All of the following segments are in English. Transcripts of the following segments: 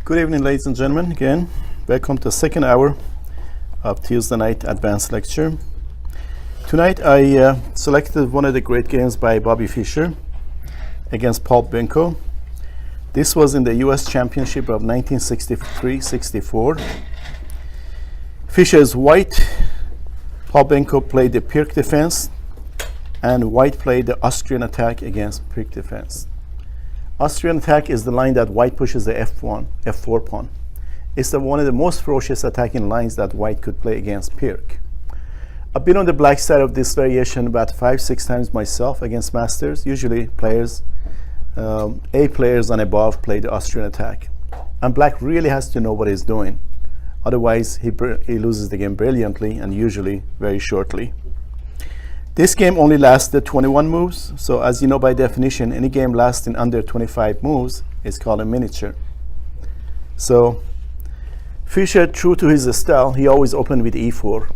Good evening, ladies and gentlemen. Again, welcome to the second hour of Tuesday night advanced lecture. Tonight, I selected one of the great games by Bobby Fischer against Paul Benko. This was in the U.S. Championship of 1963-64. Fischer is white. Paul Benko played the Pirc defense, and white played the Austrian attack against Pirc defense. Austrian attack is the line that white pushes the F4 pawn. It's one of the most ferocious attacking lines that white could play against Pirc. I've been on the black side of this variation about 5-6 times myself against masters. Usually players, A players and above play the Austrian attack. And black really has to know what he's doing. Otherwise, he loses the game brilliantly and usually very shortly. This game only lasted 21 moves, so as you know by definition, any game lasting under 25 moves is called a miniature. So Fischer, true to his style, he always opened with e4,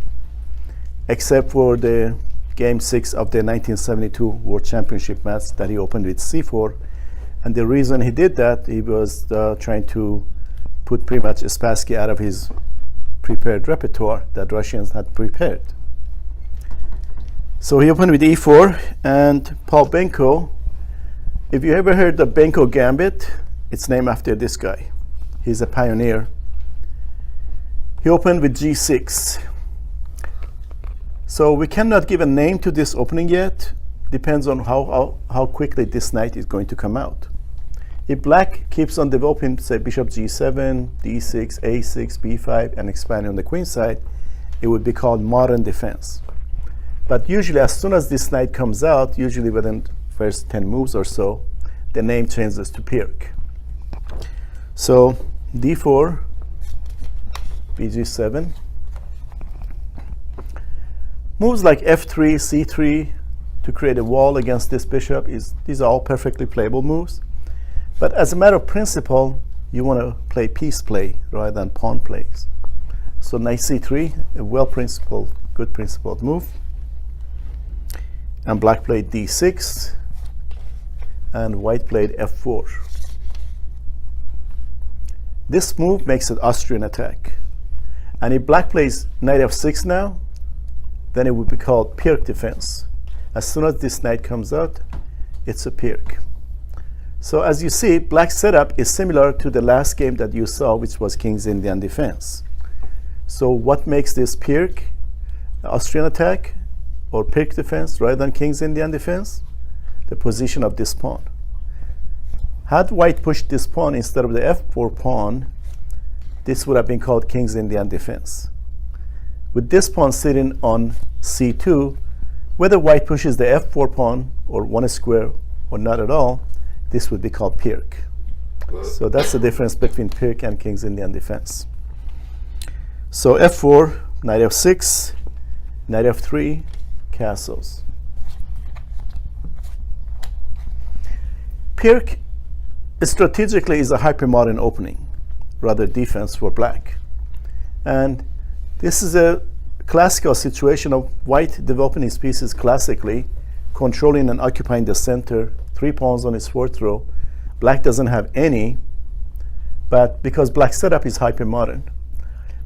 except for the game 6 of the 1972 World Championship match that he opened with c4. And the reason he did that, he was trying to put pretty much Spassky out of his prepared repertoire that Russians had prepared. So he opened with e4, and Paul Benko, if you ever heard the Benko Gambit, it's named after this guy. He's a pioneer. He opened with g6. So we cannot give a name to this opening yet. Depends on how quickly this knight is going to come out. If black keeps on developing, say, bishop g7, d6, a6, b5, and expanding on the queen side, it would be called modern defense. But usually, as soon as this knight comes out, usually within the first 10 moves or so, the name changes to Pirc. So d4, bg7. Moves like f3, c3 to create a wall against this bishop, these are all perfectly playable moves. But as a matter of principle, you want to play piece play rather than pawn plays. So knight c3, a well-principled, good principled move. And black played d6, and white played f4. This move makes it Austrian attack. And if black plays knight f6 now, then it would be called Pirc defense. As soon as this knight comes out, it's a Pirc. So as you see, black's setup is similar to the last game that you saw, which was King's Indian defense. So what makes this Pirc, Austrian attack, or Pirc defense rather than King's Indian defense? The position of this pawn. Had white pushed this pawn instead of the f4 pawn, this would have been called King's Indian defense. With this pawn sitting on c2, whether white pushes the f4 pawn or one square or not at all, this would be called Pirc. So that's the difference between Pirc and King's Indian defense. So f4, knight f6, knight f3, castles. Pirc strategically is a hypermodern opening, rather defense for black. And this is a classical situation of white developing his pieces classically, controlling and occupying the center, 3 pawns on his 4th row. Black doesn't have any, but because black's setup is hypermodern.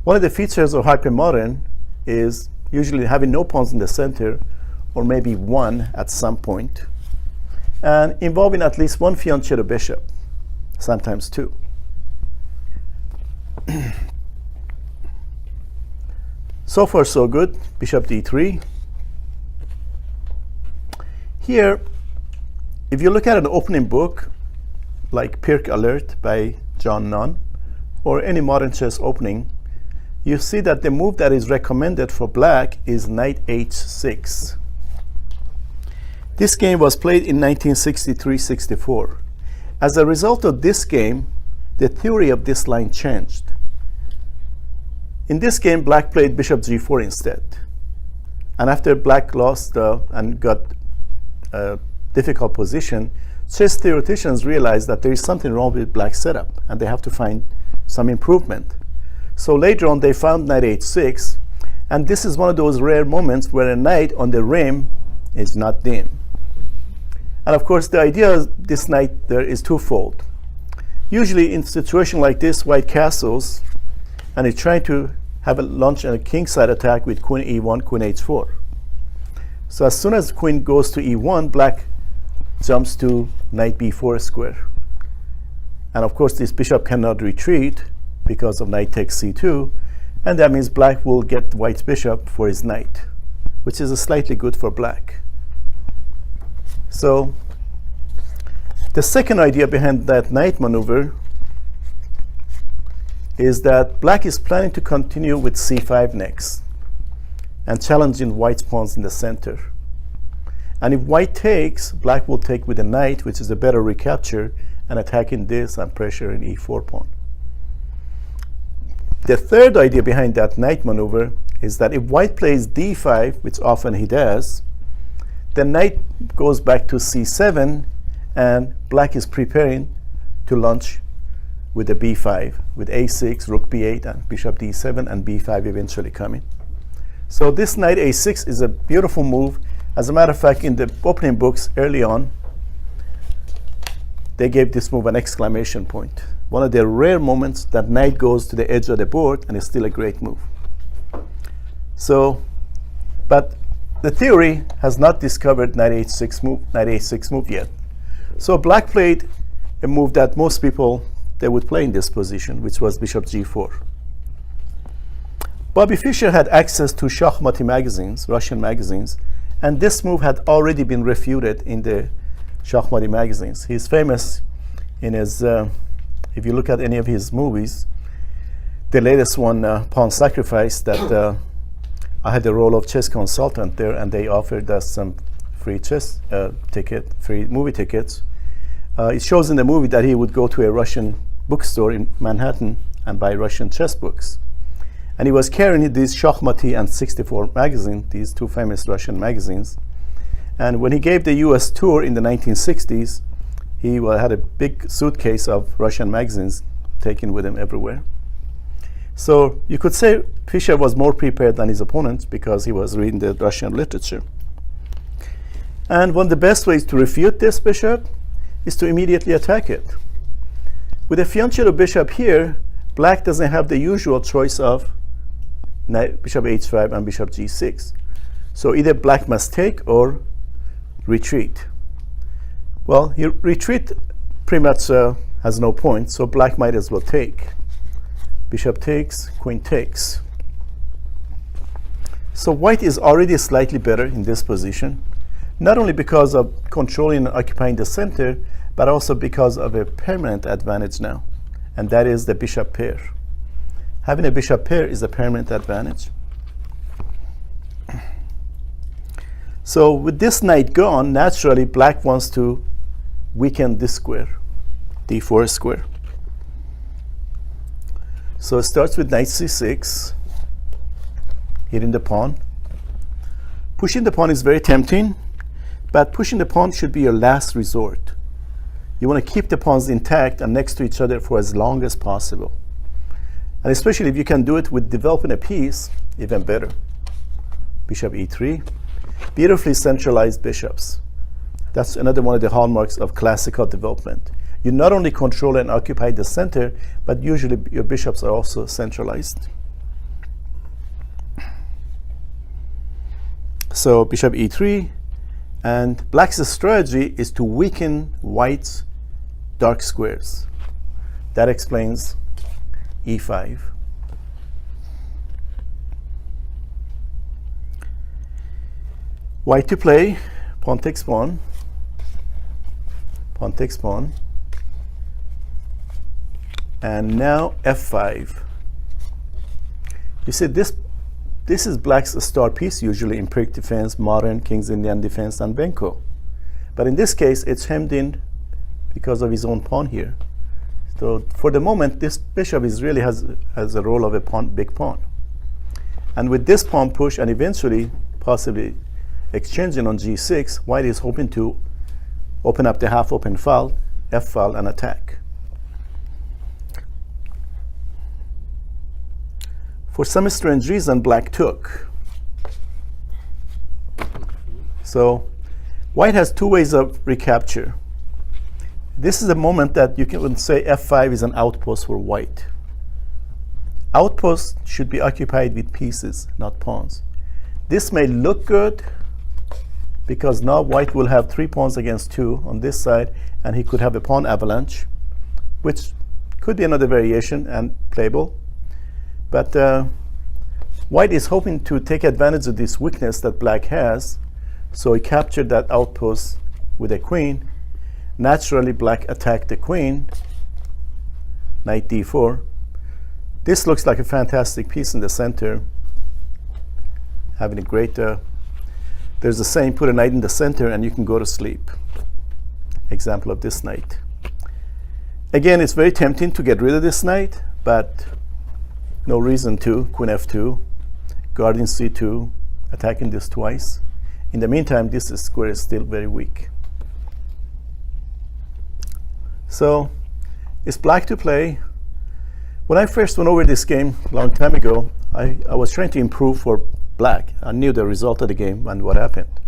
One of the features of hypermodern is usually having no pawns in the center, or maybe one at some point, and involving at least one fianchetto bishop, sometimes two. So far, so good. Bishop d3. Here, if you look at an opening book, like Pirc Alert by John Nunn, or any modern chess opening, you see that the move that is recommended for black is knight h6. This game was played in 1963-64. As a result of this game, the theory of this line changed. In this game, black played bishop g4 instead. And after black lost and got a difficult position, chess theoreticians realized that there is something wrong with black's setup, and they have to find some improvement. So later on, they found knight h6, and this is one of those rare moments where a knight on the rim is not dim. And of course, the idea of this knight there is twofold. Usually in a situation like this, white castles, and he's trying to have a launch and a kingside attack with queen e1, queen h4. So as soon as queen goes to e1, black jumps to knight b4 square. And of course, this bishop cannot retreat because of knight takes c2, and that means black will get white's bishop for his knight, which is slightly good for black. So the second idea behind that knight maneuver is that black is planning to continue with c5 next and challenging white's pawns in the center. And if white takes, black will take with a knight, which is a better recapture, and attacking this and pressure in e4 pawn. The third idea behind that knight maneuver is that if white plays d5, which often he does, the knight goes back to c7, and black is preparing to launch with the b5, with a6, rook b8, and bishop d7, and b5 eventually coming. So this knight a6 is a beautiful move. As a matter of fact, in the opening books early on, they gave this move an exclamation point. One of the rare moments that knight goes to the edge of the board, and it's still a great move. So, but the theory has not discovered knight h6 move yet. So black played a move that most people they would play in this position, which was bishop g4. Bobby Fischer had access to Schachmaty magazines, Russian magazines, and this move had already been refuted in the Schachmaty magazines. He's famous in his, if you look at any of his movies, the latest one, Pawn Sacrifice, that I had the role of chess consultant there, and they offered us some free chess free movie tickets. It shows in the movie that he would go to a Russian bookstore in Manhattan and buy Russian chess books. And he was carrying these Schachmaty and 64 magazine, these two famous Russian magazines. And when he gave the US tour in the 1960s, he had a big suitcase of Russian magazines taken with him everywhere. So you could say Fischer was more prepared than his opponents because he was reading the Russian literature. And one of the best ways to refute this bishop is to immediately attack it. With a fianchetto bishop here, black doesn't have the usual choice of bishop h5 and bishop g6. So either black must take or retreat. Well, retreat pretty much has no point, so black might as well take. Bishop takes, queen takes. So white is already slightly better in this position, not only because of controlling and occupying the center, but also because of a permanent advantage now, and that is the bishop pair. Having a bishop pair is a permanent advantage. So with this knight gone, naturally black wants to weaken this square, d4 square. So it starts with knight c6, hitting the pawn. Pushing the pawn is very tempting, but pushing the pawn should be your last resort. You want to keep the pawns intact and next to each other for as long as possible. And especially if you can do it with developing a piece, even better. Bishop e3, beautifully centralized bishops. That's another one of the hallmarks of classical development. You not only control and occupy the center, but usually your bishops are also centralized. So bishop e3, and black's strategy is to weaken white's dark squares. That explains e5. White to play, pawn takes pawn, pawn takes pawn, and now f5. You see, this is black's star piece usually in Pyrrhic defense, modern King's Indian defense, and Benko. But in this case, it's hemmed in because of his own pawn here. So for the moment, this bishop really has a role of a pawn, big pawn. And with this pawn push and eventually possibly exchanging on g6, white is hoping to open up the half-open file, f-file, and attack. For some strange reason, black took. So white has two ways of recapture. This is a moment that you can say f5 is an outpost for white. Outposts should be occupied with pieces, not pawns. This may look good because now white will have 3 pawns against 2 on this side, and he could have a pawn avalanche, which could be another variation and playable. But white is hoping to take advantage of this weakness that black has, so he captured that outpost with a queen. Naturally, black attacked the queen, knight d4. This looks like a fantastic piece in the center, having a great, there's a saying, put a knight in the center and you can go to sleep. Example of this knight. Again, it's very tempting to get rid of this knight, but no reason to. Queen f2, guarding c2, attacking this twice. In the meantime, this square is still very weak. So, it's black to play. When I first went over this game a long time ago, I was trying to improve for black. I knew the result of the game and what happened.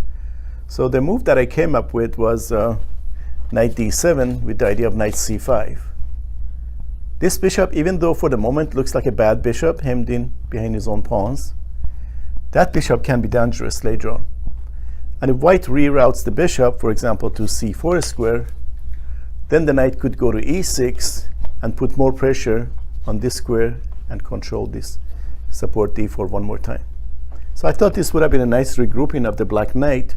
So the move that I came up with was knight d7 with the idea of knight c5. This bishop, even though for the moment looks like a bad bishop hemmed in behind his own pawns, that bishop can be dangerous later on. And if white reroutes the bishop, for example, to c4 square, then the knight could go to e6 and put more pressure on this square and control this support d4 one more time. So I thought this would have been a nice regrouping of the black knight,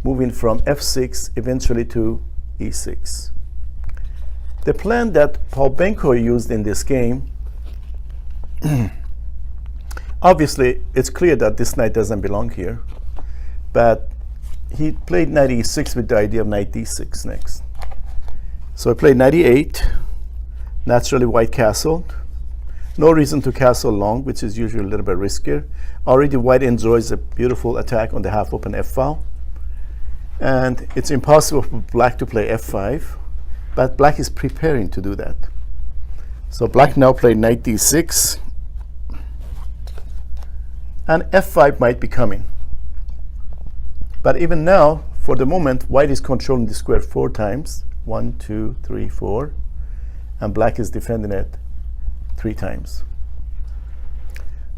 moving from f6 eventually to e6. The plan that Paul Benko used in this game, obviously it's clear that this knight doesn't belong here, but he played knight e6 with the idea of knight d6 next. So I played knight e8, naturally white castled. No reason to castle long, which is usually a little bit riskier. Already white enjoys a beautiful attack on the half-open f-file. And it's impossible for black to play f5, but black is preparing to do that. So black now played knight d6, and f5 might be coming. But even now, for the moment, white is controlling the square 4 times. 1, 2, 3, 4. And black is defending it 3 times.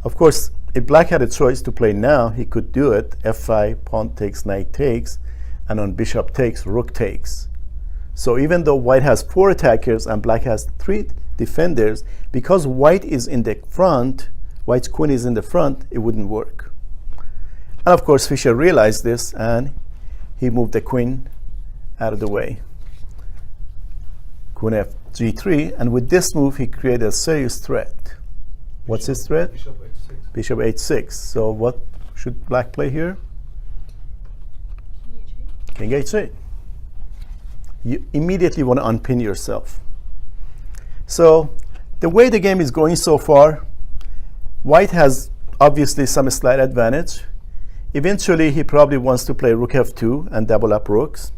Of course, if black had a choice to play now, he could do it. f5, pawn takes, knight takes, and on bishop takes, rook takes. So even though white has 4 attackers and black has 3 defenders, because white is in the front, white's queen is in the front, it wouldn't work. And of course, Fischer realized this, and he moved the queen out of the way. Queen f g3, and with this move, he created a serious threat. What's his threat? Bishop h6. Bishop h6. So what should black play here? King h8. You immediately want to unpin yourself. So the way the game is going so far, white has obviously some slight advantage. Eventually, he probably wants to play rook f2 and double up rooks.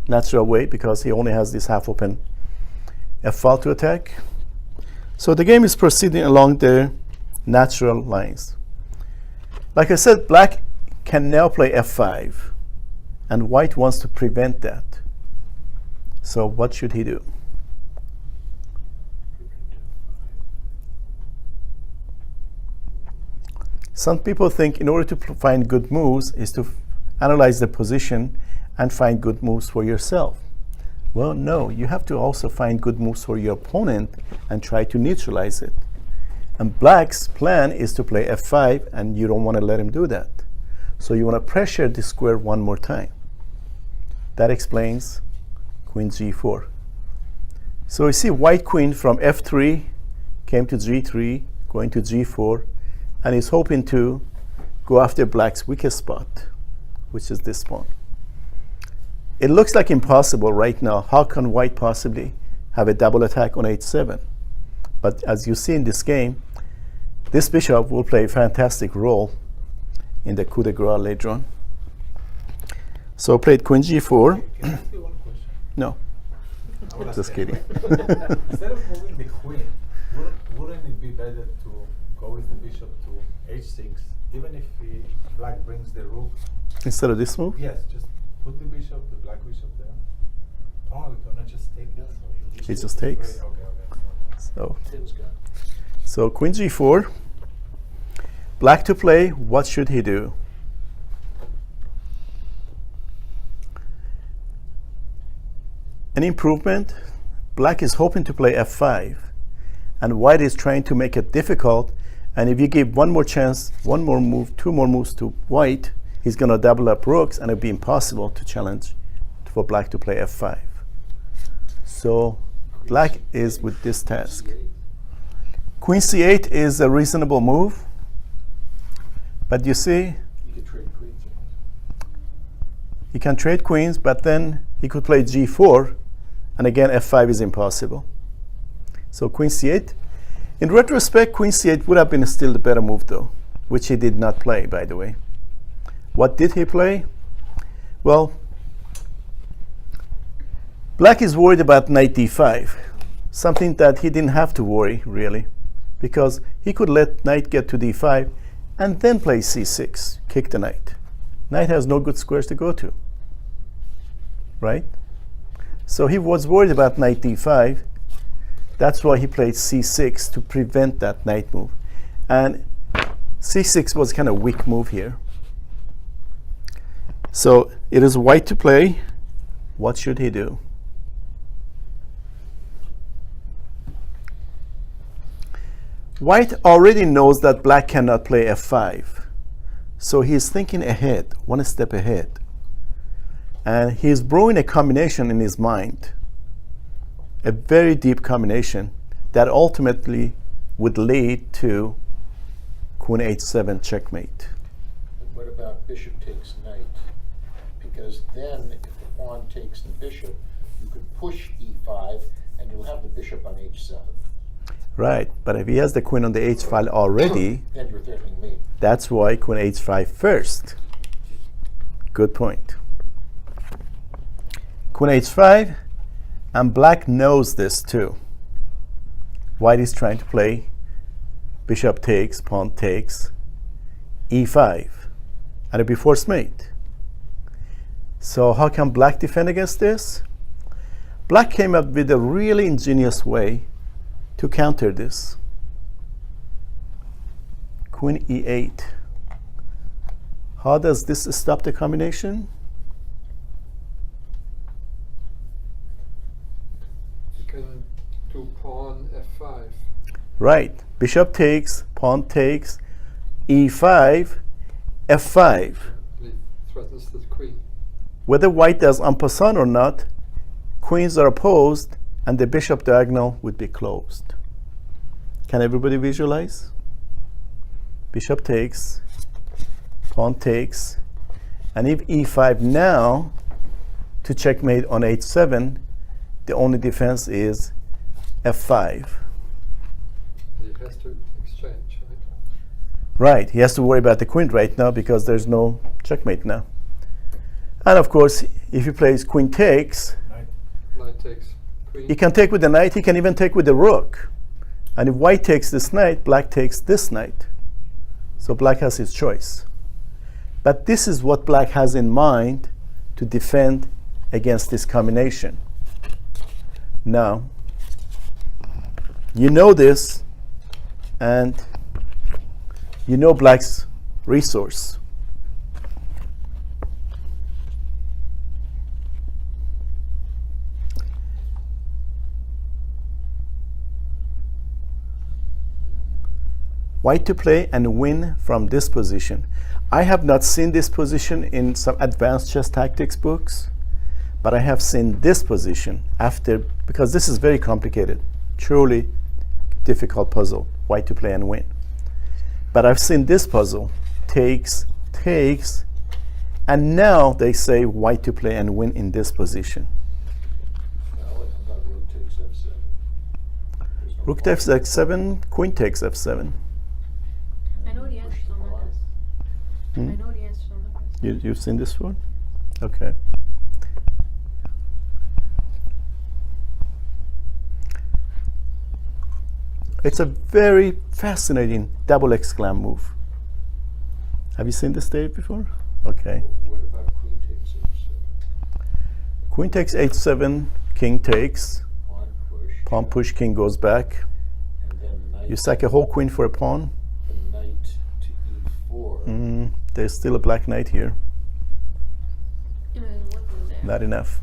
Natural way, because he only has this half-open f-file to attack. So the game is proceeding along the natural lines. Like I said, black can now play f5, and white wants to prevent that. So what should he do? Some people think in order to find good moves is to analyze the position and find good moves for yourself. Well, no, you have to also find good moves for your opponent and try to neutralize it. And black's plan is to play f5, and you don't want to let him do that. So you want to pressure the square one more time. That explains queen g4. So you see white queen from f3 came to g3, going to g4, and is hoping to go after black's weakest spot, which is this pawn. It looks like impossible right now. How can white possibly have a double attack on h7? But as you see in this game, this bishop will play a fantastic role in the coup de grace later on. So played queen g4. Can I ask you one question? No, just kidding. Instead of moving the queen, wouldn't it be better to go with the bishop to h6, even if black brings the rook? Instead of this move? Yes, just put the bishop, the black bishop there. Oh, we're gonna just take it. He just takes. Okay. So, Tim's got. so queen g4. Black to play. What should he do? An improvement. Black is hoping to play f5, and white is trying to make it difficult. And if you give one more chance, one more move, two more moves to white, he's going to double up rooks, and it'll be impossible to challenge for black to play f5. So black is with this task. Queen c8 is a reasonable move, but you see, You could trade queens. he can trade queens, but then he could play g4, and again f5 is impossible. So queen c8. In retrospect, queen c8 would have been still the better move though, which he did not play, by the way. What did he play? Well, black is worried about knight d5, something that he didn't have to worry really, because he could let knight get to d5 and then play c6, kick the knight. Knight has no good squares to go to, right? So he was worried about knight d5. That's why he played c6 to prevent that knight move. And c6 was kind of weak move here. So it is white to play. What should he do? White already knows that black cannot play f5. So he's thinking ahead, one step ahead. And he's brewing a combination in his mind, a very deep combination that ultimately would lead to queen h7 checkmate. And what about bishop takes knight? Because then if the pawn takes the bishop, you could push e5 and you'll have the bishop on h7. Right, but if he has the queen on the h file already, Then you're threatening me. that's why queen h5 first. Good point. Queen h5, and black knows this too. White is trying to play bishop takes, pawn takes, e5, and it'll be forced mate. So how can black defend against this? Black came up with a really ingenious way to counter this. Queen e8. How does this stop the combination? You can do pawn f5. Right. Bishop takes, pawn takes, e5, f5. It threatens the queen. Whether white does en passant or not, queens are opposed and the bishop diagonal would be closed. Can everybody visualize? Bishop takes, pawn takes, and if e5 now to checkmate on h7, the only defense is f5. He has to exchange, right? Right, he has to worry about the queen right now because there's no checkmate now. And of course, if he plays queen takes, Knight takes queen. he can take with the knight, he can even take with the rook. And if white takes this knight, black takes this knight. So black has his choice. But this is what black has in mind to defend against this combination. Now, you know this, and you know black's resource. White to play and win from this position. I have not seen this position in some advanced chess tactics books, but I have seen this position after, because this is very complicated, truly difficult puzzle, white to play and win. But I've seen this puzzle, takes, takes, and now they say white to play and win in this position. Well, how about rook takes f7? There's no Rook pawn. takes f7, queen takes f7. I know the answer on that test. I Hmm? know the answer on that test. You've seen this one? Okay. It's a very fascinating double exclam move. Have you seen this, Dave, before? Okay. What about queen takes h7? Queen takes h7 king takes, Pawn push. pawn push, king goes back. And then knight, You sack a whole queen for a pawn. the knight to e4. There's still a black knight here. What was there? Not enough.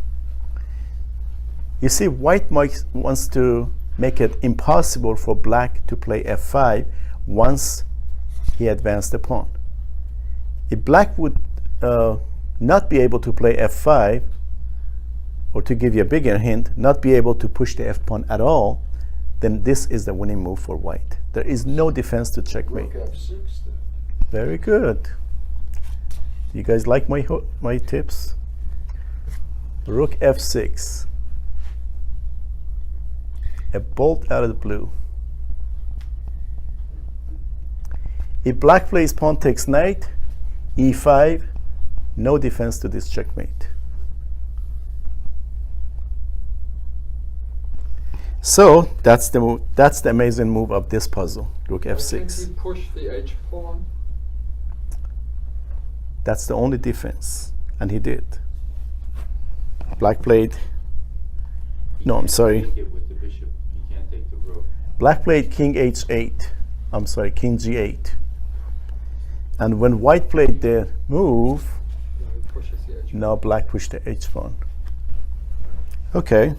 You see, white wants to make it impossible for black to play f5 once he advanced the pawn. If black would not be able to play f5, or to give you a bigger hint, not be able to push the f pawn at all, then this is the winning move for white. There is no defense to checkmate. Rook f6 then. Very good. Do you guys like my tips? Rook f6. A bolt out of the blue. If black plays pawn takes knight, e5, no defense to this checkmate. So that's the move. That's the amazing move of this puzzle. Rook Why can't f6. he push the h pawn? That's the only defense, and he did. Black played. No, I'm sorry. Take it with the bishop. You can't take the rook. Black played king h8. I'm sorry, king g8. And when white played the move, No, he pushes the h. now black pushed the h pawn. Okay.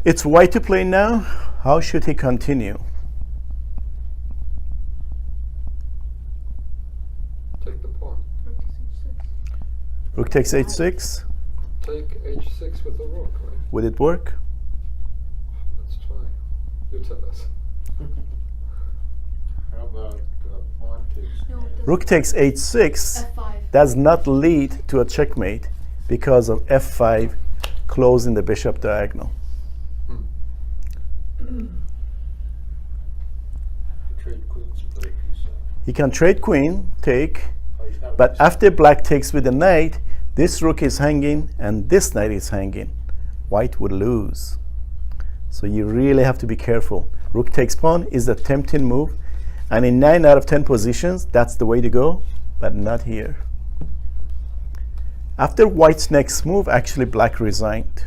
It's white to play now. How should he continue? Take the pawn. Rook takes h6. Rook takes h6. Take h6 with the rook, right? Would it work? Let's try. You tell us. How about pawn takes No, it doesn't. Rook takes h6 f5. does not lead to a checkmate because of f5 closing the bishop diagonal. trade queens and play piece out. He can trade queen, take, Oh, he's not but piece after black takes with the knight, this rook is hanging and this knight is hanging. White would lose. So you really have to be careful. Rook takes pawn is a tempting move, and in 9 out of 10 positions, that's the way to go, but not here. After white's next move, actually black resigned.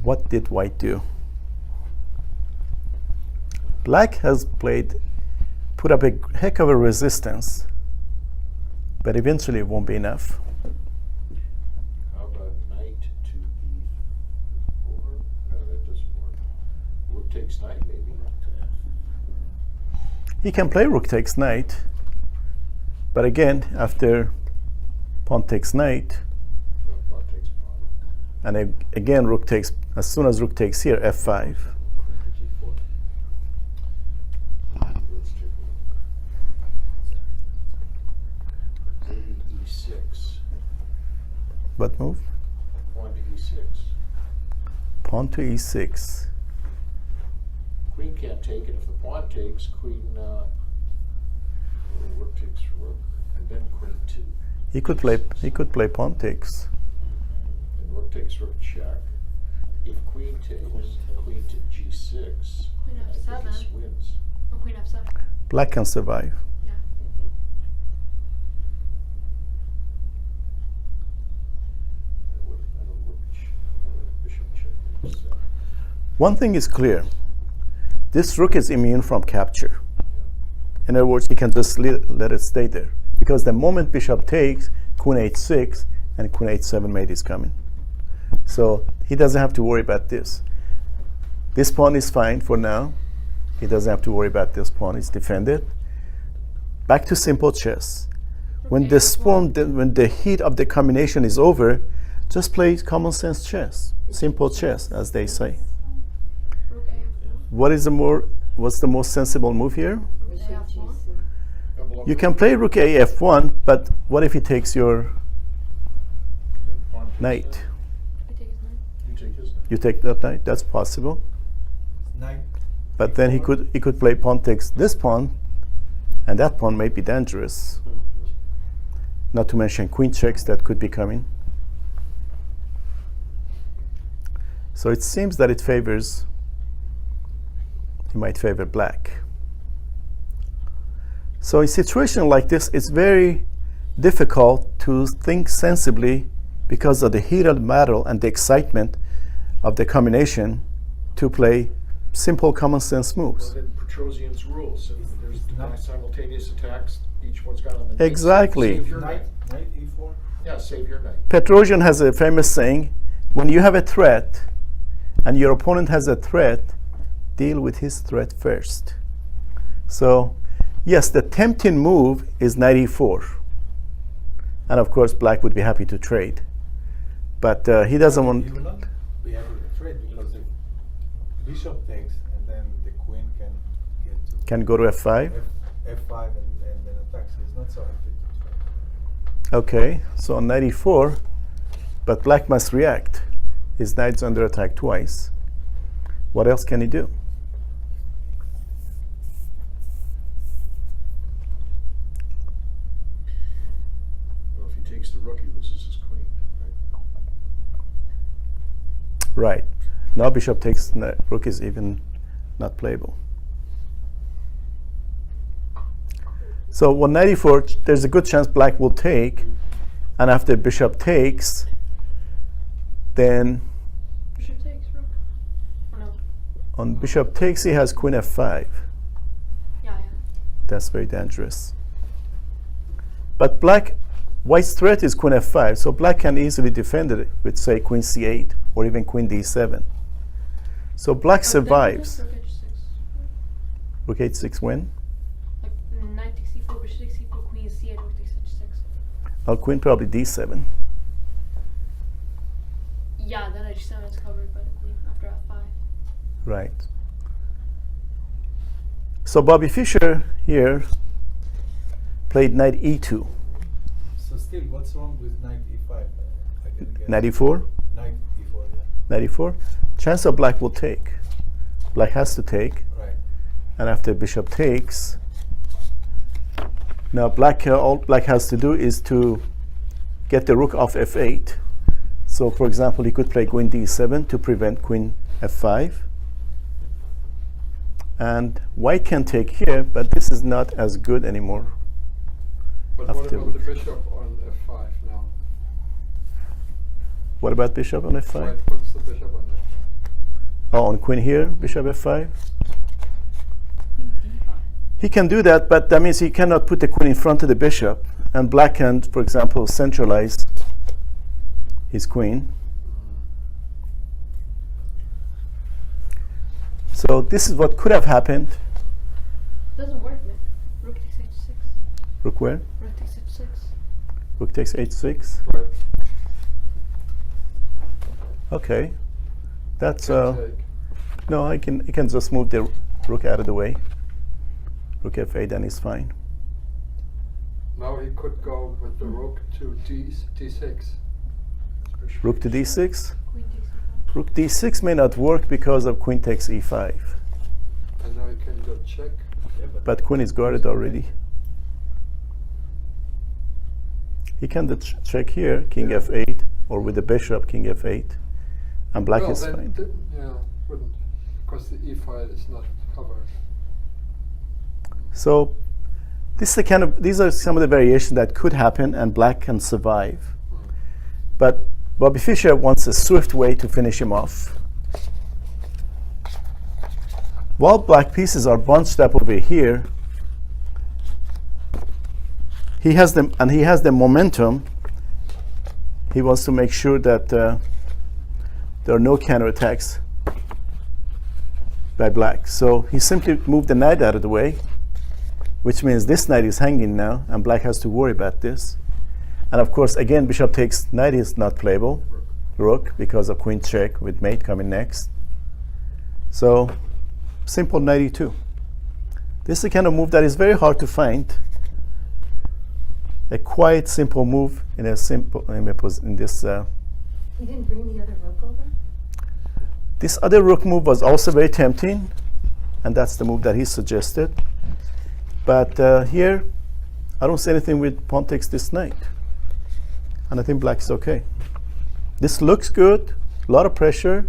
What did white do? Black has put up a heck of a resistance, but eventually it won't be enough. How about knight to e4? No, that doesn't work. Rook takes knight, maybe. He can play rook takes knight, but again, after pawn takes knight, Pawn takes pawn. and again rook takes, as soon as rook takes here, f5. G4. Let's take a look. Maybe e6. What move? Pawn to e6. Pawn to e6. Queen can't take it. If the pawn takes, queen, rook takes rook, and then queen 2. He could play pawn takes. And rook takes rook check. If queen takes, queen to g6, Queen I think f7. this wins. Oh, queen f7. Black can survive. Yeah. Bishop check e7. One thing is clear. This rook is immune from capture. In other words, he can just let it stay there. Because the moment bishop takes, queen h6 and queen h7 mate is coming. So he doesn't have to worry about this. This pawn is fine for now. He doesn't have to worry about this pawn. It's defended. Back to simple chess. When when the heat of the combination is over, just play common sense chess. Simple chess, as they say. Rook a4. What's the most sensible move here? Rook a4. You can play rook a f1, but what if he takes your knight? I take his knight. You take his knight. You take that knight, that's possible. Knight. But then he could play pawn takes this pawn, and that pawn may be dangerous. Not to mention queen checks that could be coming. So it seems that he might favor black. So in a situation like this, it's very difficult to think sensibly because of the heat of the battle and the excitement of the combination, to play simple common sense Well, moves. then Petrosian's rules, if there's simultaneous attacks, each one's got on the knight. Exactly. Save your Knight, knight. knight e4. Yeah, save your knight. Petrosian has a famous saying, when you have a threat and your opponent has a threat, deal with his threat first. So yes, the tempting move is knight e4. And of course black would be happy to trade. But he doesn't want... He will not be able to trade because if bishop takes and then the queen can get to Can go to f5. f5 and then attacks. He's not so happy to trade. Okay, so on knight e4, but black must react. His knight's under attack twice. What else can he do? Well, if he takes the rook, he loses his queen, right? Right. Now bishop takes, rook is even not playable. So on knight e4, there's a good chance black will take, and after bishop takes, then Bishop takes rook. Or no? on bishop takes he has queen f5. Yeah. That's very dangerous. But white's threat is queen f5, so black can easily defend it with, say, queen c8 or even queen d7. So black survives. Rook h6. Rook h6 win. Like knight takes e4, bishop takes e4, queen c8, rook takes h6. Oh, queen probably d7. Yeah, then h7 is covered by the queen after f5. Right. So Bobby Fischer here played knight e2. So still, what's wrong with knight e5? I didn't get Knight it. e4. Knight e4, yeah. Knight e4. Chance of black will take. Black has to take. Right. And after bishop takes, now black all black has to do is to get the rook off f8. So for example, he could play queen d7 to prevent queen f5. And white can take here, but this is not as good anymore. But what After about the rook. bishop on f5 now? What about bishop on f5? White puts the bishop on f5. Oh, on queen here, bishop f5. Queen d5. He can do that, but that means he cannot put the queen in front of the bishop. And black can, for example, centralize his queen. So this is what could have happened. Doesn't work, Mick. Rook takes h6. Rook where? Rook takes h6. Rook takes h6. Right. Okay. That's Can take. no, I can just move the rook out of the way. Rook f8 and it's fine. Now he could go with the rook to d6. Rook to d6. Queen takes e5. Rook d6 may not work because of queen takes e5. And now he can go check. Yeah, But queen is guarded already. He can check here, king Yeah. f8, or with the bishop, king f8, and black well, is then fine. yeah, wouldn't, because the e file is not covered. So this is the kind of, these are some of the variations that could happen, and black can survive. But Bobby Fischer wants a swift way to finish him off. While black pieces are bunched up over here, he has the momentum. He wants to make sure that there are no counterattacks by black. So he simply moved the knight out of the way, which means this knight is hanging now, and black has to worry about this. And of course, again, bishop takes knight is not playable. Rook, because of queen check with mate coming next. So simple knight e2. This is the kind of move that is very hard to find. A quiet, simple move in a simple in this. You didn't bring the other rook over? This other rook move was also very tempting, and that's the move that he suggested. But here, I don't see anything with pawn takes this knight, and I think black is okay. This looks good, a lot of pressure,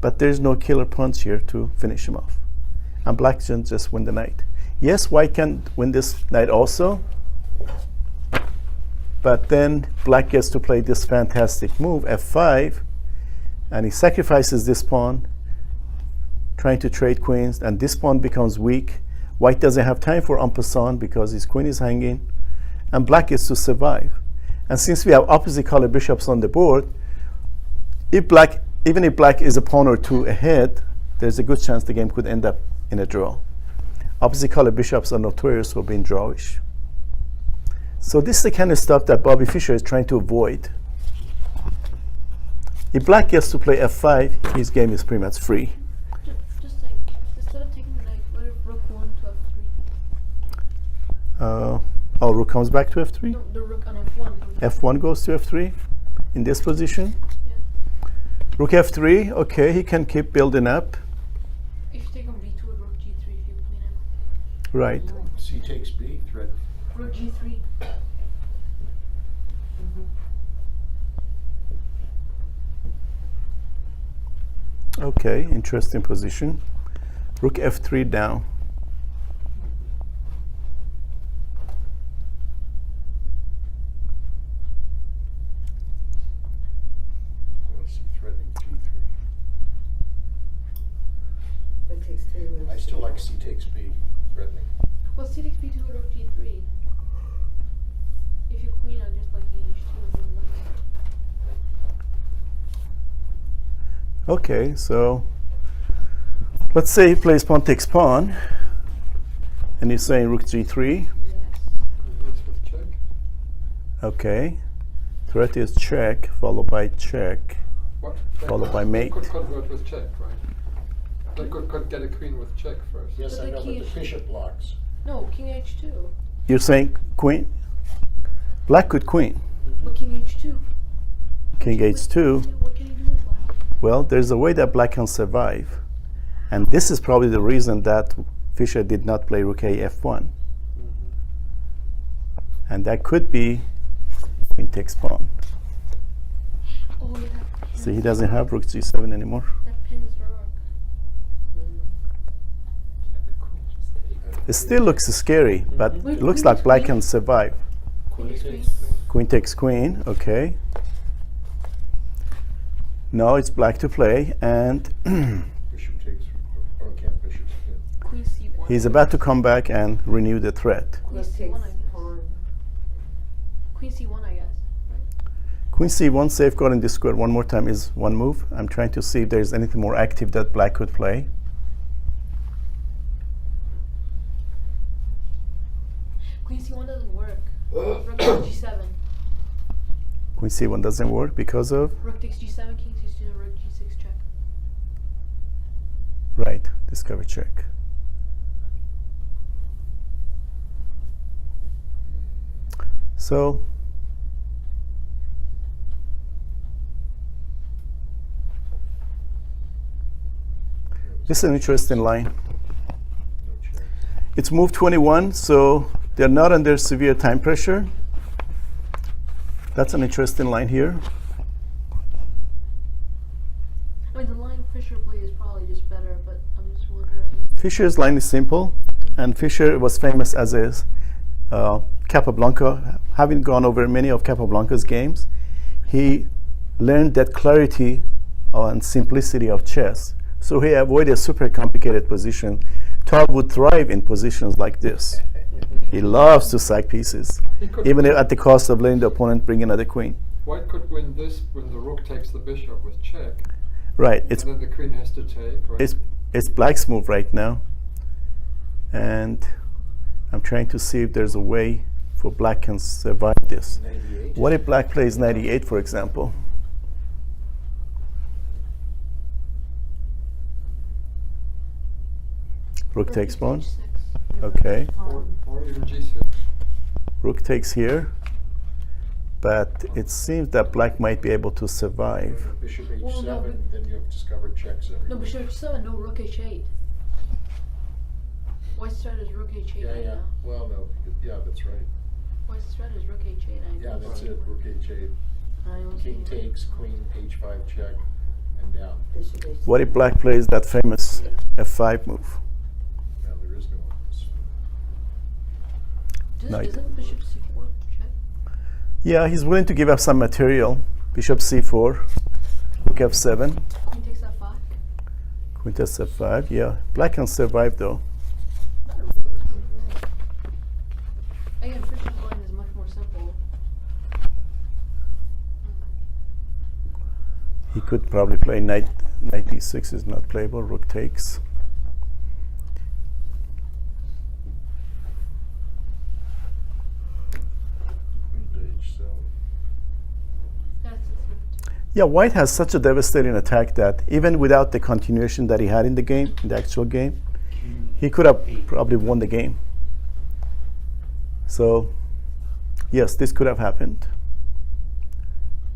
but there's no killer punch here to finish him off. And black can just win the knight. Yes, white can win this knight also, but then black gets to play this fantastic move, f5, and he sacrifices this pawn, trying to trade queens, and this pawn becomes weak. White doesn't have time for en passant because his queen is hanging, and black gets to survive. And since we have opposite color bishops on the board, even if black is a pawn or two ahead, there's a good chance the game could end up in a draw. Opposite color bishops are notorious for being drawish. So this is the kind of stuff that Bobby Fischer is trying to avoid. If black gets to play f5, his game is pretty much free. Just like, instead of taking the knight, what if rook 1 to f3? Oh, rook comes back to f3? No, the rook on f1. F1 goes to f3 in this position. Yeah. Rook f3, okay, he can keep building up. If you take on b2 with rook g3, if you clean it. Right. C takes B, threat. Rook g3. Okay, interesting position. Rook f3 down. C threatening G3. That takes 3 moves. I still like C takes B, threatening. Well, c takes b2 with rook g3. If you queen, I'll just like king h2 and then Okay, so let's say he plays pawn takes pawn, and he's saying rook g3. yes. Converts with check. Okay, threat is check, followed by check, What? followed by They mate. could convert with check, right? They could get a queen with check first. Yes, But I the know, key but the is- bishop blocks. No, king h2. You're saying queen? Black could queen. But king h2. King What- h2. What can you do with black? Well, there's a way that black can survive. And this is probably the reason that Fischer did not play rook a f1. And that could be queen takes pawn. Oh, yeah, that See, he pins doesn't the have rook. rook g7 anymore. That pins the rook. It still looks scary, but Wait, it looks queen like black queen? can survive. Queen takes queen. Queen takes queen, okay. No, it's black to play, and Bishop takes, or can't bishop spin. Queen c1. he's about to come back and renew the threat. Queen Rook c1, takes I guess. pawn. Queen c1, I guess. Right? Queen c1, safeguarding this square one more time is one move. I'm trying to see if there's anything more active that black could play. Queen c1 doesn't work. Rook takes g7. Queen c1 doesn't work because of, Rook takes g7, king takes g2, rook g6 check. right, discover check. So, this is an interesting line. No check. It's move 21, so they're not under severe time pressure. That's an interesting line here. I mean, the line Fischer played is probably just better, but I'm just wondering. Fischer's line is simple, and Fischer was famous as a Capablanca. Having gone over many of Capablanca's games, he learned that clarity and simplicity of chess. So he avoided super complicated position. Tal would thrive in positions like this. He loves to sack pieces, He could even win- at the cost of letting the opponent bring another queen. White could win this when the rook takes the bishop with check. Right, it's And then the queen has to take, right? it's black's move right now, and I'm trying to see if there's a way for black can survive this. 98. What if black plays 98, for example? Rook takes pawn. h6. Okay. Or even g6. Rook takes here, but it seems that black might be able to survive. Bishop H7, Well, no, but- then you have discovered checks everywhere. No, bishop h7, no rook h8. White's threat is rook h8 Yeah, right yeah. now. Well, no, yeah, that's right. White's threat is rook h8. I Yeah, don't that's see it. Rook H8. I don't see King any. takes, queen H5 check, and down. Bishop H7. What if black plays that famous f5 move? Now there is no one. Does, Knight. Isn't bishop c4 check? Yeah, he's willing to give up some material. Bishop c4, rook f7, Queen takes f5. queen takes f5. Yeah, black can survive though. Again, Fischer's line is much more simple. He could probably play knight d6 is not playable. Rook takes. That's it. Yeah, white has such a devastating attack that even without the continuation that he had in the game, in the actual game, he could have probably won the game. So, yes, this could have happened.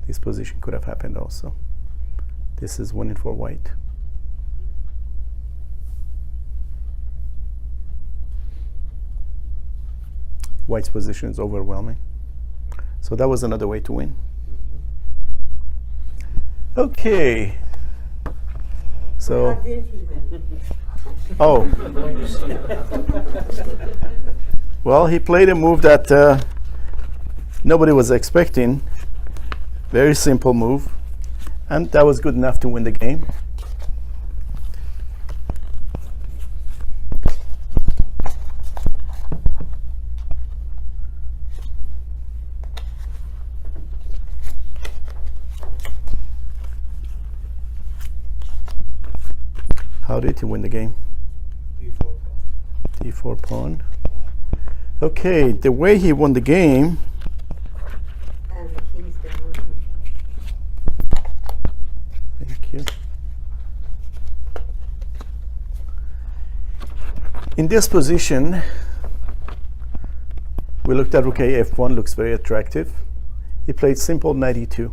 This position could have happened also. This is winning for white. White's position is overwhelming. So that was another way to win. Okay. So, How did he win? oh, well, he played a move that nobody was expecting. Very simple move. And that was good enough to win the game. How did he win the game? D4 pawn. Okay, the way he won the game. And the king's down. Thank you. In this position, we looked at rook a f1, looks very attractive. He played simple knight e2.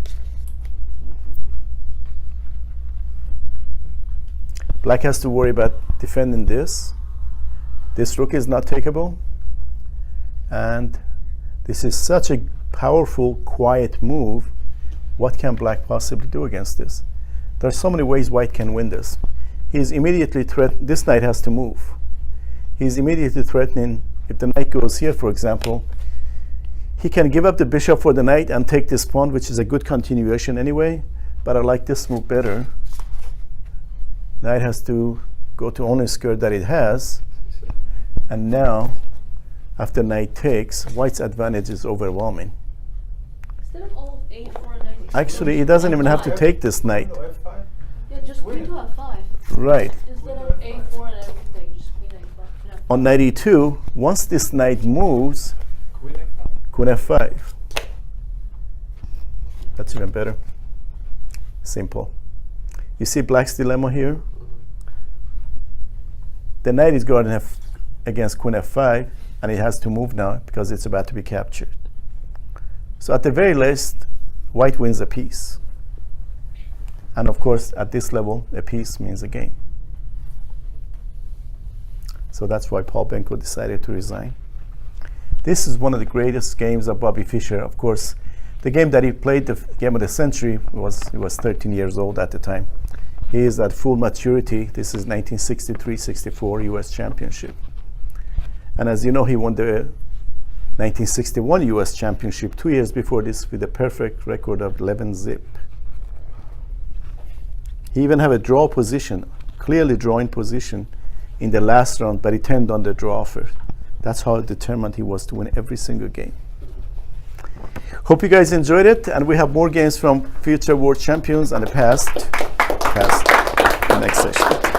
Black has to worry about defending this. This rook is not takeable. And this is such a powerful, quiet move. What can black possibly do against this? There are so many ways white can win this. He's immediately this knight has to move. He's immediately threatening, if the knight goes here, for example, he can give up the bishop for the knight and take this pawn, which is a good continuation anyway, but I like this move better. Knight has to go to only square that it has, and now, after knight takes, white's advantage is overwhelming. Instead of all of a4 and knight, Actually, he doesn't even have to take this knight. F5? yeah, just queen to f5. Right. Instead of a4 and everything, just queen f5. On knight e2, once this knight moves, Queen F5? queen f5. That's even better. Simple. You see black's dilemma here? The knight is guarding against queen f5, and it has to move now because it's about to be captured. So at the very least, white wins a piece. And of course, at this level, a piece means a game. So that's why Paul Benko decided to resign. This is one of the greatest games of Bobby Fischer. Of course, the game that he played, the game of the century, he was 13 years old at the time. He is at full maturity. This is 1963-64 US Championship. And as you know, he won the 1961 US Championship 2 years before this with a perfect record of 11-zip. He even had a draw position, clearly drawing position in the last round, but he turned on the draw offer. That's how determined he was to win every single game. Hope you guys enjoyed it, and we have more games from future world champions and the past, the next session.